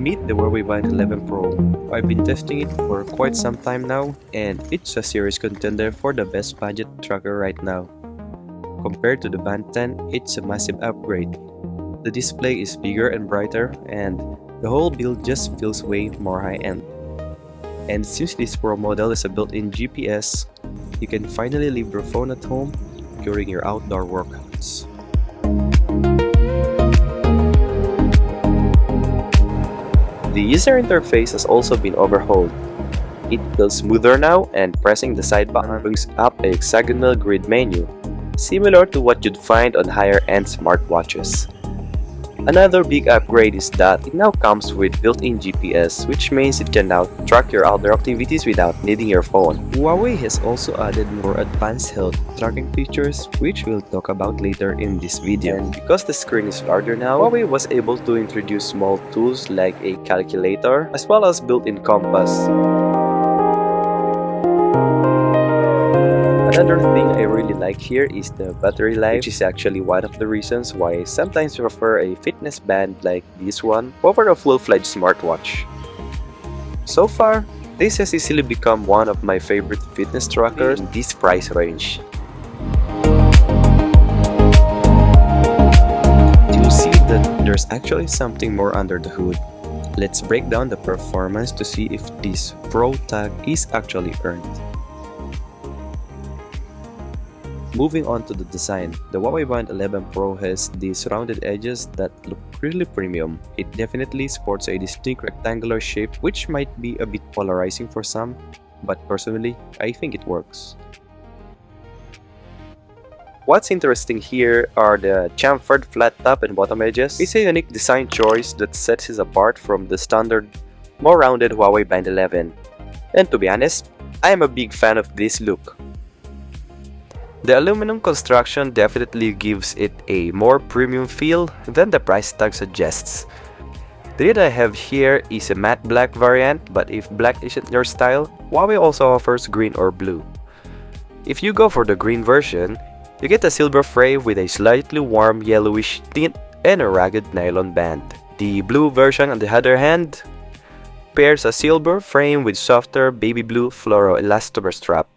Meet the Huawei Band 11 Pro. I've been testing it for quite some time now, and it's a serious contender for the best budget tracker right now. Compared to the Band 10, it's a massive upgrade. The display is bigger and brighter, and the whole build just feels way more high-end. And since this Pro model is a built-in GPS, you can finally leave your phone at home during your outdoor workouts. The user interface has also been overhauled. It feels smoother now, and pressing the side button brings up a hexagonal grid menu, similar to what you'd find on higher-end smartwatches. Another big upgrade is that it now comes with built-in GPS, which means it can now track your outdoor activities without needing your phone. Huawei has also added more advanced health tracking features, which we'll talk about later in this video. And because the screen is larger now, Huawei was able to introduce small tools like a calculator, as well as built-in compass. Another thing I really like here is the battery life, which is actually one of the reasons why I sometimes prefer a fitness band like this one over a full-fledged smartwatch. So far, this has easily become one of my favorite fitness trackers in this price range. You'll see that there's actually something more under the hood. Let's break down the performance to see if this Pro tag is actually earned. Moving on to the design, the Huawei Band 11 Pro has these rounded edges that look really premium. It definitely sports a distinct rectangular shape, which might be a bit polarizing for some, but personally, I think it works. What's interesting here are the chamfered flat top and bottom edges. It's a unique design choice that sets it apart from the standard, more rounded Huawei Band 11. And to be honest, I am a big fan of this look. The aluminum construction definitely gives it a more premium feel than the price tag suggests. The lid I have here is a matte black variant, but if black isn't your style, Huawei also offers green or blue. If you go for the green version, you get a silver frame with a slightly warm yellowish tint and a ragged nylon band. The blue version, on the other hand, pairs a silver frame with softer baby blue fluoro elastomer strap.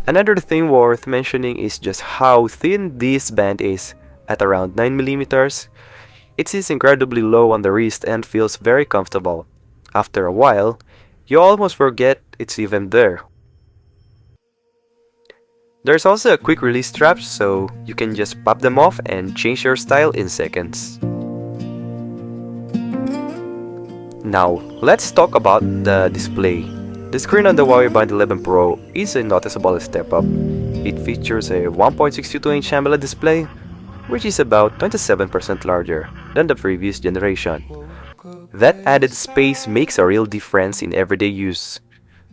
Another thing worth mentioning is just how thin this band is. At around 9mm, it is incredibly low on the wrist and feels very comfortable. After a while, you almost forget it's even there. There's also a quick release strap, so you can just pop them off and change your style in seconds. Now, let's talk about the display. The screen on the Huawei Band 11 Pro is a noticeable step up. It features a 1.62-inch AMOLED display, which is about 27% larger than the previous generation. That added space makes a real difference in everyday use.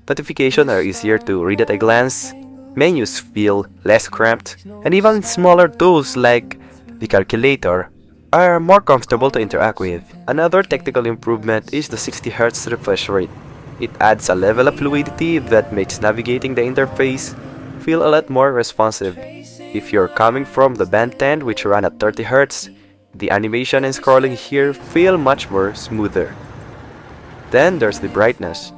Notifications are easier to read at a glance, menus feel less cramped, and even smaller tools like the calculator are more comfortable to interact with. Another technical improvement is the 60Hz refresh rate. It adds a level of fluidity that makes navigating the interface feel a lot more responsive. If you're coming from the Band 10, which ran at 30Hz, the animation and scrolling here feel much more smoother. Then there's the brightness.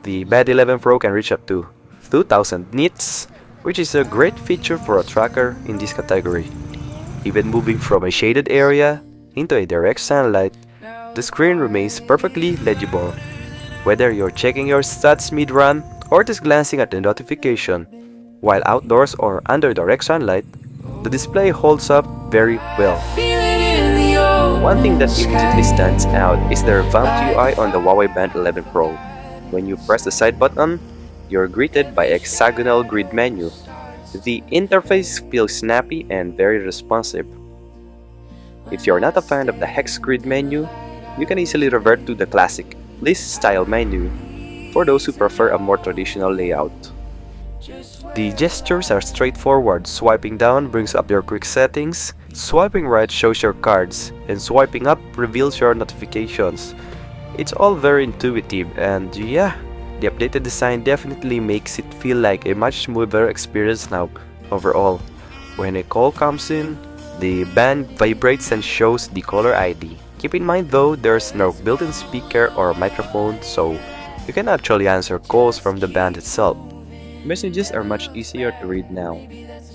The Band 11 Pro can reach up to 2000 nits, which is a great feature for a tracker in this category. Even moving from a shaded area into a direct sunlight, the screen remains perfectly legible. Whether you're checking your stats mid-run or just glancing at the notification, while outdoors or under direct sunlight, the display holds up very well. One thing that immediately stands out is the revamped UI on the Huawei Band 11 Pro. When you press the side button, you're greeted by a hexagonal grid menu. The interface feels snappy and very responsive. If you're not a fan of the hex grid menu, you can easily revert to the classic list style menu for those who prefer a more traditional layout. The gestures are straightforward. Swiping down brings up your quick settings, swiping right shows your cards, and swiping up reveals your notifications. It's all very intuitive, and yeah, the updated design definitely makes it feel like a much smoother experience now overall. When a call comes in, The band vibrates and shows the caller ID. Keep in mind though, there's no built-in speaker or microphone, so you can actually answer calls from the band itself. Messages are much easier to read now,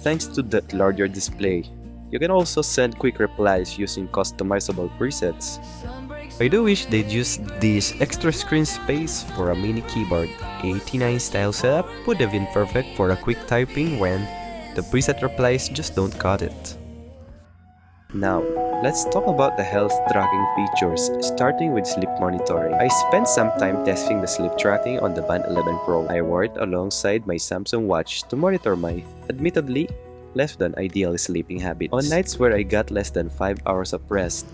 thanks to that larger display. You can also send quick replies using customizable presets. I do wish they'd use this extra screen space for a mini keyboard. A T9 style setup would have been perfect for a quick typing when the preset replies just don't cut it. Now, let's talk about the health tracking features, starting with sleep monitoring. I spent some time testing the sleep tracking on the Band 11 Pro. I wore it alongside my Samsung Watch to monitor my, admittedly, less than ideal sleeping habits. On nights where I got less than 5 hours of rest,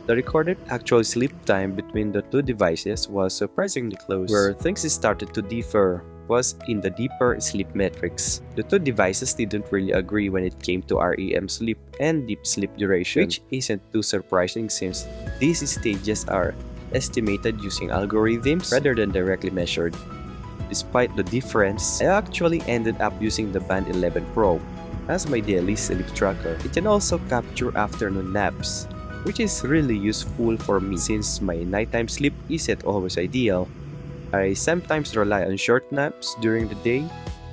the recorded actual sleep time between the two devices was surprisingly close. Where things started to differ was in the deeper sleep metrics. The two devices didn't really agree when it came to REM sleep and deep sleep duration, which isn't too surprising since these stages are estimated using algorithms rather than directly measured. Despite the difference, I actually ended up using the Band 11 Pro as my daily sleep tracker. It can also capture afternoon naps, which is really useful for me since my nighttime sleep isn't always ideal. I sometimes rely on short naps during the day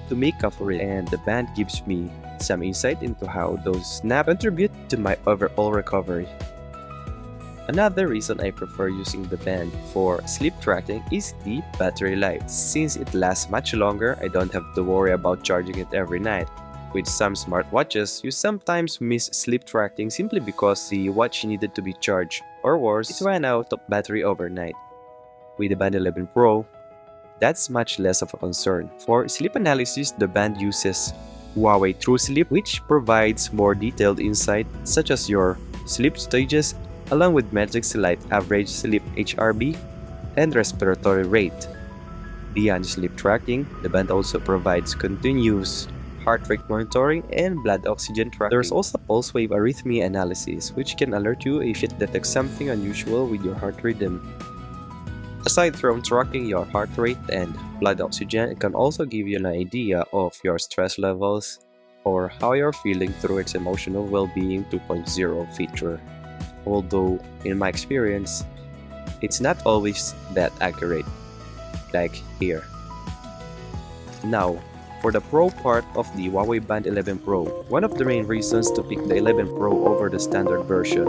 to make up for it, and the band gives me some insight into how those naps contribute to my overall recovery. Another reason I prefer using the band for sleep tracking is the battery life. Since it lasts much longer, I don't have to worry about charging it every night. With some smartwatches, you sometimes miss sleep tracking simply because the watch needed to be charged, or worse, it ran out of battery overnight. With the Band 11 Pro, that's much less of a concern. For sleep analysis, the band uses Huawei True Sleep, which provides more detailed insight such as your sleep stages, along with metrics like average sleep HRB and respiratory rate. Beyond sleep tracking, the band also provides continuous heart rate monitoring and blood oxygen tracking. There's also pulse wave arrhythmia analysis, which can alert you if it detects something unusual with your heart rhythm. Aside from tracking your heart rate and blood oxygen, it can also give you an idea of your stress levels or how you're feeling through its emotional well-being 2.0 feature. Although, in my experience, it's not always that accurate, like here. Now, for the Pro part of the Huawei Band 11 Pro, one of the main reasons to pick the 11 Pro over the standard version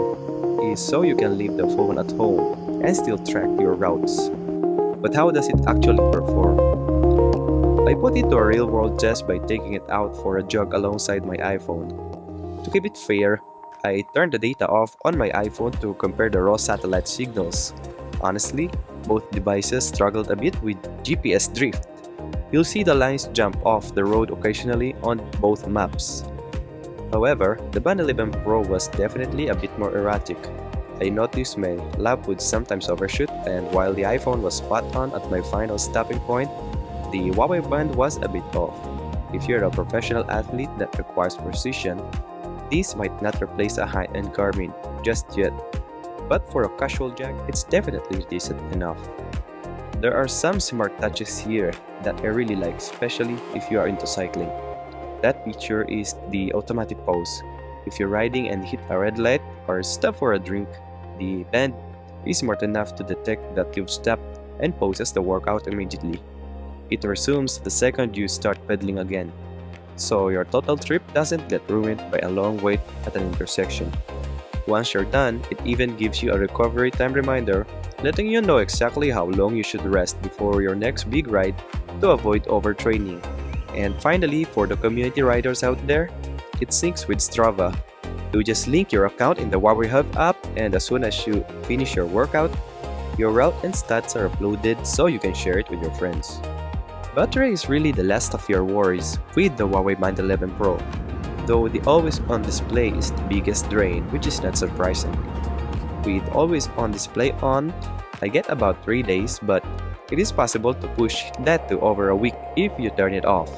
is so you can leave the phone at home and still track your routes. But how does it actually perform? I put it to a real-world test by taking it out for a jog alongside my iPhone. To keep it fair, I turned the data off on my iPhone to compare the raw satellite signals. Honestly, both devices struggled a bit with GPS drift. You'll see the lines jump off the road occasionally on both maps. However, the Band 11 Pro was definitely a bit more erratic. I noticed my lap would sometimes overshoot, and while the iPhone was spot on at my final stopping point, the Huawei Band was a bit off. If you're a professional athlete that requires precision, this might not replace a high-end Garmin just yet, but for a casual jag, it's definitely decent enough. There are some smart touches here that I really like, especially if you are into cycling. That feature is the automatic pause. If you're riding and hit a red light or stop for a drink, the band is smart enough to detect that you've stopped and pauses the workout immediately. It resumes the second you start pedaling again, so your total trip doesn't get ruined by a long wait at an intersection. Once you're done, it even gives you a recovery time reminder, letting you know exactly how long you should rest before your next big ride to avoid overtraining. And finally, for the community riders out there, it syncs with Strava. You just link your account in the Huawei Hub app, and as soon as you finish your workout, your route and stats are uploaded so you can share it with your friends. Battery is really the last of your worries with the Huawei Band 11 Pro, though the always-on display is the biggest drain, which is not surprising. With always-on display on, I get about 3 days, but it is possible to push that to over a week if you turn it off.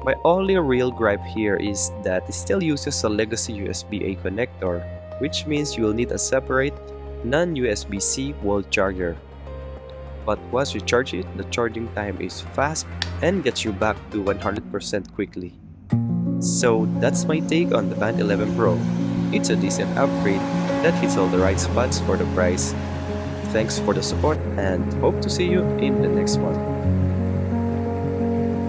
My only real gripe here is that it still uses a legacy USB-A connector, which means you will need a separate non-USB-C wall charger. But once you charge it, the charging time is fast and gets you back to 100% quickly. So that's my take on the Band 11 Pro. It's a decent upgrade that hits all the right spots for the price. Thanks for the support and hope to see you in the next one.